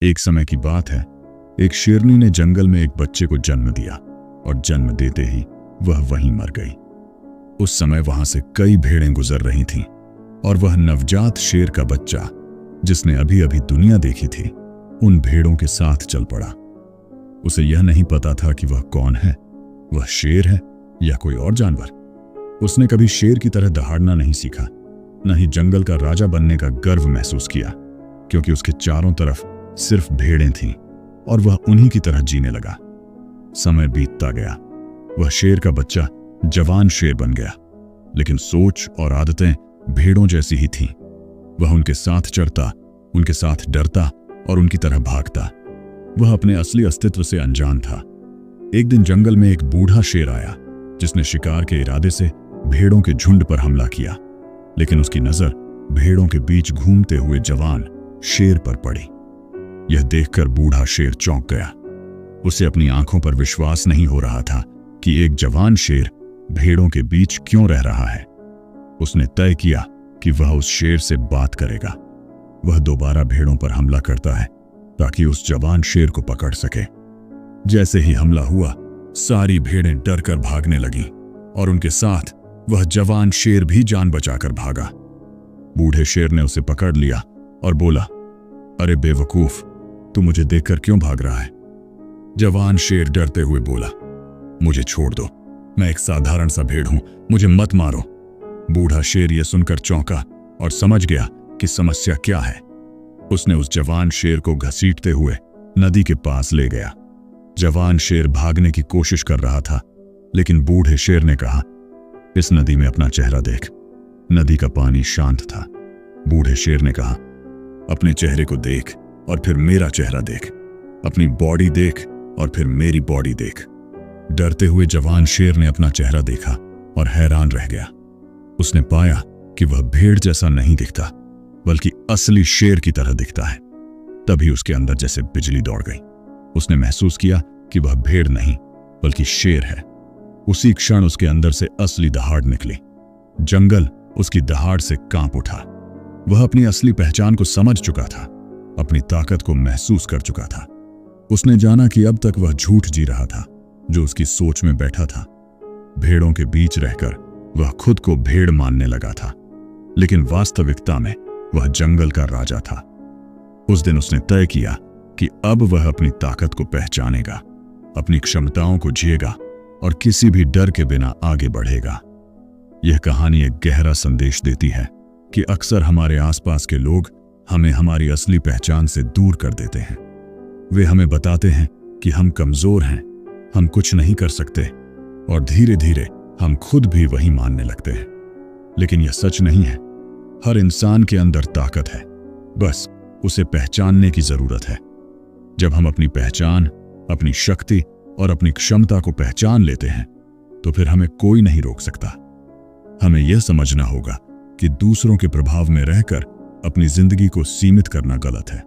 एक समय की बात है, एक शेरनी ने जंगल में एक बच्चे को जन्म दिया और जन्म देते ही वह वहीं मर गई। उस समय वहां से कई भेड़ें गुजर रही थीं और वह नवजात शेर का बच्चा, जिसने अभी अभी दुनिया देखी थी, उन भेड़ों के साथ चल पड़ा। उसे यह नहीं पता था कि वह कौन है, वह शेर है या कोई और जानवर। उसने कभी शेर की तरह दहाड़ना नहीं सीखा, न ही जंगल का राजा बनने का गर्व महसूस किया, क्योंकि उसके चारों तरफ सिर्फ भेड़ें थीं और वह उन्हीं की तरह जीने लगा। समय बीतता गया, वह शेर का बच्चा जवान शेर बन गया, लेकिन सोच और आदतें भेड़ों जैसी ही थीं। वह उनके साथ चढ़ता, उनके साथ डरता और उनकी तरह भागता। वह अपने असली अस्तित्व से अनजान था। एक दिन जंगल में एक बूढ़ा शेर आया, जिसने शिकार के इरादे से भेड़ों के झुंड पर हमला किया, लेकिन उसकी नजर भेड़ों के बीच घूमते हुए जवान शेर पर पड़ी। यह देखकर बूढ़ा शेर चौंक गया। उसे अपनी आंखों पर विश्वास नहीं हो रहा था कि एक जवान शेर भेड़ों के बीच क्यों रह रहा है। उसने तय किया कि वह उस शेर से बात करेगा। वह दोबारा भेड़ों पर हमला करता है ताकि उस जवान शेर को पकड़ सके। जैसे ही हमला हुआ, सारी भेड़ें डरकर भागने लगीं और उनके साथ वह जवान शेर भी जान बचाकर भागा। बूढ़े शेर ने उसे पकड़ लिया और बोला, अरे बेवकूफ, तू मुझे देखकर क्यों भाग रहा है? जवान शेर डरते हुए बोला, मुझे छोड़ दो, मैं एक साधारण सा भेड़ हूं, मुझे मत मारो। बूढ़ा शेर यह सुनकर चौंका और समझ गया कि समस्या क्या है। उसने उस जवान शेर को घसीटते हुए नदी के पास ले गया। जवान शेर भागने की कोशिश कर रहा था, लेकिन बूढ़े शेर ने कहा, इस नदी में अपना चेहरा देख। नदी का पानी शांत था। बूढ़े शेर ने कहा, अपने चेहरे को देख और फिर मेरा चेहरा देख, अपनी बॉडी देख और फिर मेरी बॉडी देख। डरते हुए जवान शेर ने अपना चेहरा देखा और हैरान रह गया। उसने पाया कि वह भेड़ जैसा नहीं दिखता, बल्कि असली शेर की तरह दिखता है। तभी उसके अंदर जैसे बिजली दौड़ गई। उसने महसूस किया कि वह भेड़ नहीं, बल्कि शेर है। उसी क्षण उसके अंदर से असली दहाड़ निकली। जंगल उसकी दहाड़ से कांप उठा। वह अपनी असली पहचान को समझ चुका था, अपनी ताकत को महसूस कर चुका था। उसने जाना कि अब तक वह झूठ जी रहा था जो उसकी सोच में बैठा था। भेड़ों के बीच रहकर वह खुद को भेड़ मानने लगा था, लेकिन वास्तविकता में वह जंगल का राजा था। उस दिन उसने तय किया कि अब वह अपनी ताकत को पहचानेगा, अपनी क्षमताओं को जिएगा और किसी भी डर के बिना आगे बढ़ेगा। यह कहानी एक गहरा संदेश देती है कि अक्सर हमारे आसपास के लोग हमें हमारी असली पहचान से दूर कर देते हैं। वे हमें बताते हैं कि हम कमजोर हैं, हम कुछ नहीं कर सकते, और धीरे धीरे हम खुद भी वही मानने लगते हैं। लेकिन यह सच नहीं है। हर इंसान के अंदर ताकत है, बस उसे पहचानने की जरूरत है। जब हम अपनी पहचान, अपनी शक्ति और अपनी क्षमता को पहचान लेते हैं, तो फिर हमें कोई नहीं रोक सकता। हमें यह समझना होगा कि दूसरों के प्रभाव में रहकर अपनी जिंदगी को सीमित करना गलत है।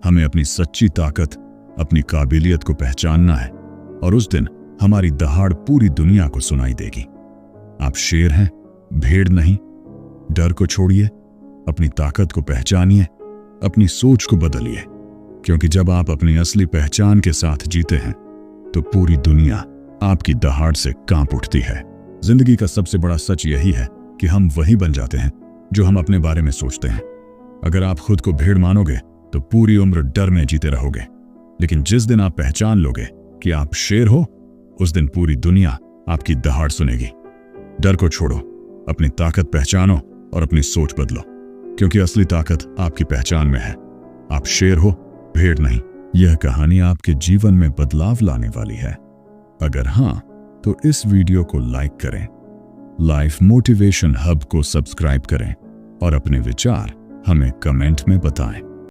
हमें अपनी सच्ची ताकत, अपनी काबिलियत को पहचानना है, और उस दिन हमारी दहाड़ पूरी दुनिया को सुनाई देगी। आप शेर हैं, भेड़ नहीं। डर को छोड़िए, अपनी ताकत को पहचानिए, अपनी सोच को बदलिए, क्योंकि जब आप अपनी असली पहचान के साथ जीते हैं, तो पूरी दुनिया आपकी दहाड़ से कांप उठती है। जिंदगी का सबसे बड़ा सच यही है कि हम वही बन जाते हैं जो हम अपने बारे में सोचते हैं। अगर आप खुद को भेड़ मानोगे तो पूरी उम्र डर में जीते रहोगे, लेकिन जिस दिन आप पहचान लोगे कि आप शेर हो, उस दिन पूरी दुनिया आपकी दहाड़ सुनेगी। डर को छोड़ो, अपनी ताकत पहचानो और अपनी सोच बदलो, क्योंकि असली ताकत आपकी पहचान में है। आप शेर हो, भेड़ नहीं। यह कहानी आपके जीवन में बदलाव लाने वाली है। अगर हाँ, तो इस वीडियो को लाइक करें, लाइफ मोटिवेशन हब को सब्सक्राइब करें और अपने विचार हमें कमेंट में बताएं।